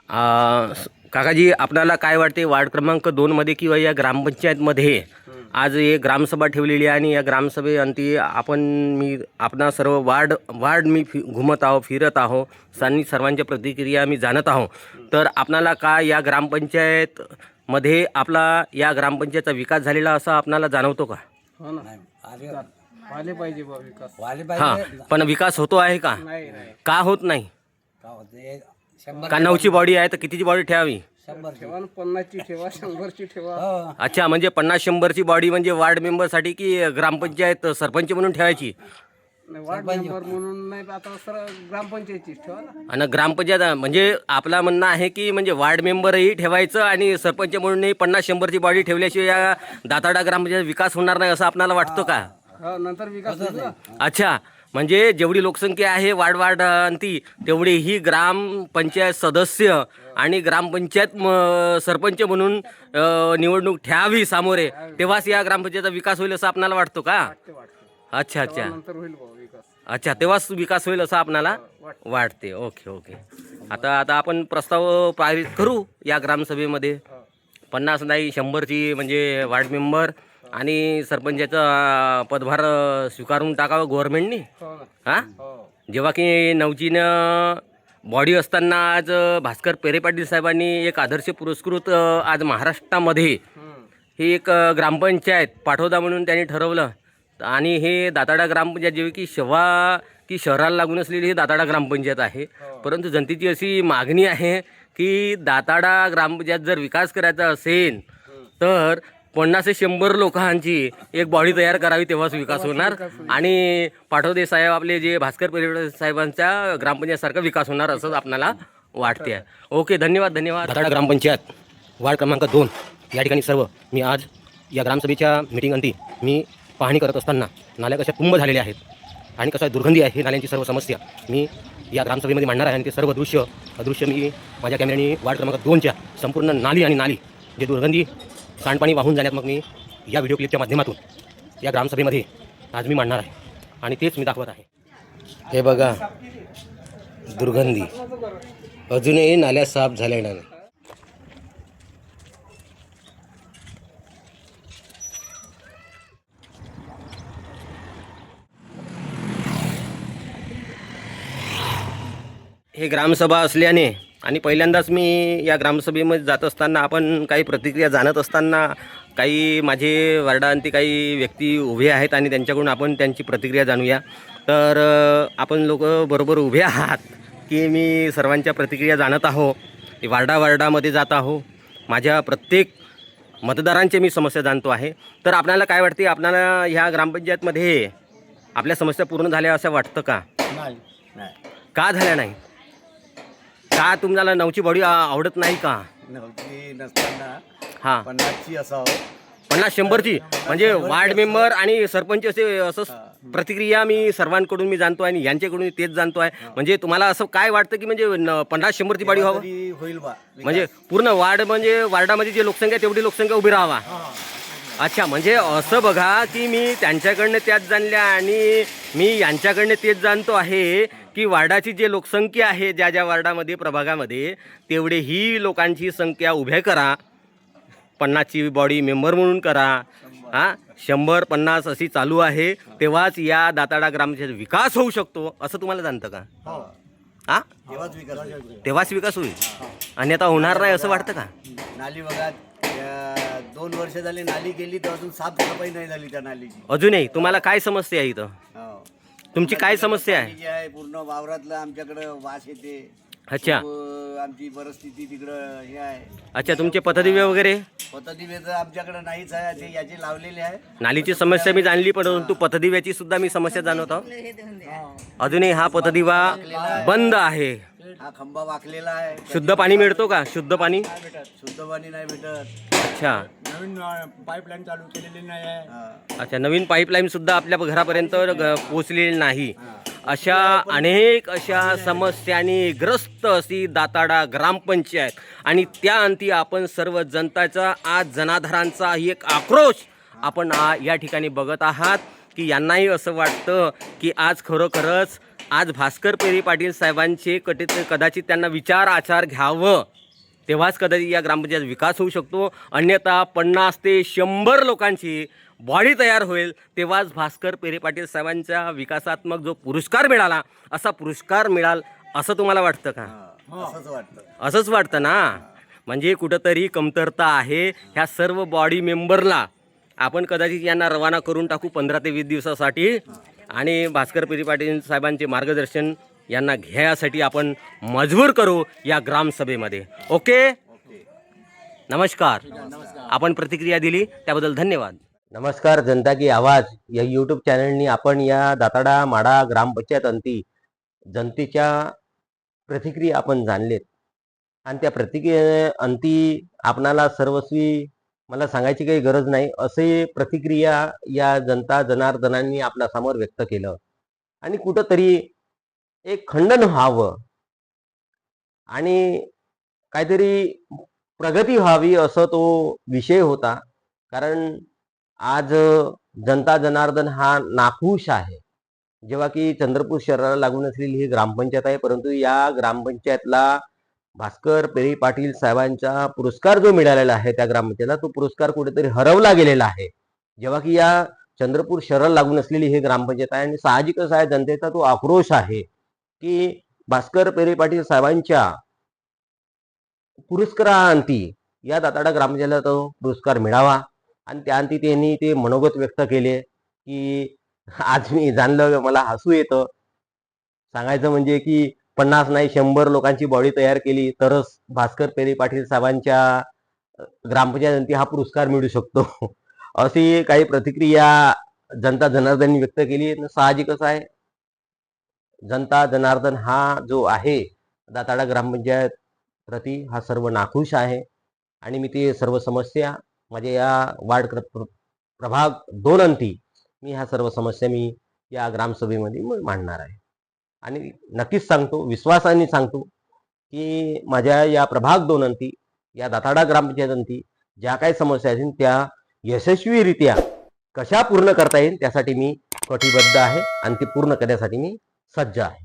काकाजी, आपल्याला काय वाटते वार्ड क्रमांक 2 मध्ये किंवा या ग्रामपंचायतमध्ये आज एक ग्रामसभा ठेवलेली आहे आणि या ग्रामसभेअंती आपणा सर्व वार्ड घुमत आहो, फिरत आहो, सर्वांच्या प्रतिक्रिया मी जाणत आहो. तर आपणाला काय या ग्रामपंचायत मध्ये या ग्रामपंचायतचा विकास झालेला असं आपणाला जाणवतो का? हो ना, वाले पाहिजे बा विकास. हां, पण विकास होतो आहे का? नाही का होत नाही? शंभर का 9ची बॉडी आहे तर कितीची बॉडी ठेवावी? ठेवा ना, 50ची ठेवा, 100ची ठेवा. अच्छा, म्हणजे 50-100ची बॉडी म्हणजे वार्ड मेंबरसाठी की ग्रामपंचायत सरपंच म्हणून ठेवायची? नाही, वार्ड मेंबर म्हणून नाही, आता सर ग्रामपंचायतची ठेवा ना. आणि ग्रामपंचायत म्हणजे आपला म्हणणं आहे की म्हणजे वार्ड मेंबरही ठेवायचं आणि सरपंच म्हणूनही 50-100ची बॉडी ठेवल्याशिवाय या दाताडा ग्रामपंचायत विकास होणार नाही असं आपल्याला वाटतं का? हो, नंतर विकास होईल ना. अच्छा, म्हणजे जेवढी लोकसंख्या आहे वार्डांती तेवढी ही ग्रामपंचायत सदस्य आणि ग्रामपंचायत सरपंच म्हणून निवडणूक ठेवावी सामोरे, तेव्हाच या ग्रामपंचायतचा विकास होईल असं आपल्याला वाटतं का? अच्छा अच्छा नंतर होईल बा विकास. अच्छा, तेव्हाच विकास होईल असं आपणाला वाटते. Okay okay. आता आपण प्रस्ताव पारित करू या ग्रामसभेमध्ये. 50 नाही 100ची म्हणजे वार्ड मेंबर आणि सरपंचाचा पदभार स्वीकारून टाकावं गव्हर्नमेंटनी. हो ना. हां, हो. जेव्हा की 9चीनं बॉडी असताना आज भास्कर पेरे पाटील साहेबांनी एक आदर्श पुरस्कृत आज महाराष्ट्रामध्ये ही एक ग्रामपंचायत पाठवता म्हणून त्यांनी ठरवलं. आणि हे दाताडा ग्रामपंचायत जेव्हा की शहराला लागून असलेली ही दाताडा ग्रामपंचायत आहे. परंतु जनतेची अशी मागणी आहे की दाताडा ग्रामपंचायत जर विकास करायचा असेल तर 50 ते 100 लोकांची एक बॉडी तयार करावी, तेव्हाच विकास होणार. आणि पाठवते साहेब आपले जे भास्कर पेरे साहेबांच्या ग्रामपंचायतसारखा विकास होणार असं आपल्याला वाटते आहे. ओके, धन्यवाद. दाताडा ग्रामपंचायत वार्ड क्रमांक 2 या ठिकाणी सर्व मी आज या ग्रामसभेच्या मीटिंगअंती मी पाहणी करत असताना नाल्या कशा तुंब झालेल्या आहेत आणि कशा दुर्गंधी आहे, हे नाल्यांची सर्व समस्या मी या ग्रामसभेमध्ये मांडणार आहे. आणि ते सर्व अदृश्य मी माझ्या कॅमेऱ्याने वार्ड क्रमांक 2च्या संपूर्ण नाली जे दुर्गंधी सांडपाणी वाहून जाण्यात मग मी या व्हिडिओ क्लिपच्या माध्यमातून या ग्रामसभेमध्ये आज मी मांडणार आहे आणि तेच मी दाखवत आहे. हे बघा, दुर्गंधी अजूनही नाल्या साफ झाल्या नाही. हे ग्रामसभा असल्याने आणि पहिल्यांदाच मी या ग्रामसभेमध्ये जात असताना आपण काही प्रतिक्रिया जाणत असताना काही माझे वार्डांती काही व्यक्ती उभे आहेत आणि त्यांच्याकडून आपण त्यांची प्रतिक्रिया जाणूया. तर आपण लोक बरोबर उभे आहात की मी सर्वांच्या प्रतिक्रिया जाणत आहो, वार्डामध्ये जात आहो, माझ्या प्रत्येक मतदारांचे मी समस्या जाणतो आहे. तर आपल्याला काय वाटते, आपल्याला ह्या ग्रामपंचायतमध्ये आपल्या समस्या पूर्ण झाल्या असं वाटतं का? नाही. का झाल्या नाही? का तुम्हाला 9ची बॉडी आवडत नाही का? 9ची नसताना हां, 50ची असावं. 50-100ची म्हणजे वार्ड मेंबर आणि सरपंच असं प्रतिक्रिया मी सर्वांकडून मी जाणतो आणि यांच्याकडून तेच जाणतो आहे. म्हणजे तुम्हाला असं काय वाटतं की म्हणजे 50-100ची बॉडी व्हावं, तरी होईल बा. म्हणजे पूर्ण वार्डामध्ये जे लोकसंख्या तेवढी लोकसंख्या उभी राहावा. अच्छा, म्हणजे असं बघा की मी त्यांच्याकडनं त्याच जाणल्या आणि मी यांच्याकडनं तेच जाणतो आहे की वार्डाची जे लोकसंख्या आहे ज्या वार्डामध्ये प्रभागामध्ये तेवढे ही लोकांची संख्या उभ्या करा, 50ची बॉडी मेंबर म्हणून करा. हां, 100-50 अशी चालू आहे, तेव्हाच या दाताडा ग्रामपंचायत विकास होऊ शकतो असं तुम्हाला जाणतं का? हां, तेव्हाच विकास होईल आणि आता होणार नाही असं वाटतं का? नाली बघा, 2 वर्ष झाली नाली गेली तर अजून साफसफाई नाही झाली त्या नालीची. अजूनही तुम्हाला काय समस्या आहे इथं? हो. तुमची काय समस्या आहे? जे आहे पूर्ण वावरातलं आमच्याकडं वास येते. अच्छा आमची परिस्थिती तिकडं हे आहे. अच्छा, तुमचे पथदिवे वगैरे? पथदिवेचं आमच्याकडं नाहीच आहे, ते याचे लावलेले आहे. नालीची समस्या मी जाणली, परंतु पथदिव्याची सुद्धा मी समस्या जाणवत आहो. अजूनही हा पथदिवा बंद आहे. हा खंबा वाकलेला आहे. शुद्ध पाणी मिळतो का? शुद्ध पाणी शुद्ध पाणी नाही भेटत. अच्छा नवीन पाईपलाईन चालू केलेली नाही आहे. अच्छा, नवीन पाईपलाईन सुद्धा आपल्या घरापर्यंत पोहोचलेली नाही. अशा समस्यांनी ग्रस्त अशी दाताडा ग्रामपंचायत आणि त्या अंती आपण सर्व जनताचा आज जनाधारांचा एक आक्रोश आपण या ठिकाणी बघत आहात की यांनाही असं वाटतं की आज खरोखरच आज भास्कर पेरे पाटील साहेबांचे कदाचित त्यांना विचार आचार घ्यावं, तेव्हाच कदाचित या ग्रामपंचायत विकास होऊ शकतो. अन्यथा 50 ते 100 लोकांची बॉडी तयार होईल, तेव्हाच भास्कर पेरे पाटील साहेबांच्या विकासात्मक जो पुरस्कार मिळाला असा पुरस्कार मिळाल असं तुम्हाला वाटतं का? असंच वाटतं. असंच वाटतं ना. म्हणजे कुठंतरी कमतरता आहे. ह्या सर्व बॉडी मेंबरला आपण कदाचित यांना रवाना करून टाकू 15 ते 20 दिवसासाठी आणि भास्कर पेरे पाटील साहेबांचे मार्गदर्शन यांना घ्यायसाठी आपण मजबूर करू या ग्रामसभेमध्ये. ओके, नमस्कार. आपण प्रतिक्रिया दिली त्याबद्दल धन्यवाद. नमस्कार. जनता की आवाज या यूट्यूब चॅनलनी आपण या दाताडा माडा ग्रामपंचायत अंती जनतेच्या प्रतिक्रिया आपण जाणलेत आणि त्या प्रतिक्रिये अंती आपणाला सर्वस्वी मला सांगायची काही गरज नाही, असे प्रतिक्रिया या जनता जनार्दनांनी आपल्यासमोर व्यक्त केलं आणि कुठंतरी एक खंडन व्हावं आणि काहीतरी प्रगती व्हावी असं तो विषय होता. कारण आज जनता जनार्दन हा नाखुश आहे. जेव्हा की चंद्रपूर शहराला लागून असलेली ही ग्रामपंचायत आहे, परंतु या ग्रामपंचायतला भास्कर पेरे पाटील साहेबांचा पुरस्कार जो मिळालेला आहे त्या ग्रामपंचायतला, तो पुरस्कार कुठेतरी हरवला गेलेला आहे. जेव्हा की या चंद्रपूर शहराला लागून असलेली ही ग्रामपंचायत आहे आणि साहजिकच आहे जनतेचा तो आक्रोश आहे की भास्कर पेरे पाटील साहेबांच्या पुरस्कारांती या दाताडा ग्रामपंचायतला तो पुरस्कार मिळावा आणि त्याअंती त्यांनी ते मनोगत व्यक्त केले की आज मी जाणलं, मला हसू येतं. सांगायचं म्हणजे की 50 नाही 100 लोकांची बॉडी तयार केली तरच भास्कर पेरे पाटील साहेबांच्या ग्रामपंचायत हा पुरस्कार मिळू शकतो अशी काही प्रतिक्रिया जनता जनार्दननी व्यक्त केली. साहजिकच आहे, जनता जनार्दन हा जो आहे दाताडा ग्रामपंचायत प्रति हा सर्व नाखुश आहे आणि मी ते सर्व समस्या माझ्या या वार्ड प्रभाग 2 अंती मी ह्या सर्व समस्या मी या ग्रामसभेमध्ये मांडणार आहे आणि नक्कीच सांगतो, विश्वासाने सांगतो की माझ्या या प्रभाग 2 अंती या दाताडा ग्रामपंचायत अंती ज्या काही समस्या असतील त्या यशस्वीरित्या कशा पूर्ण करता येईल त्यासाठी मी कटिबद्ध आहे आणि ती पूर्ण करण्यासाठी मी सज्ज आहे.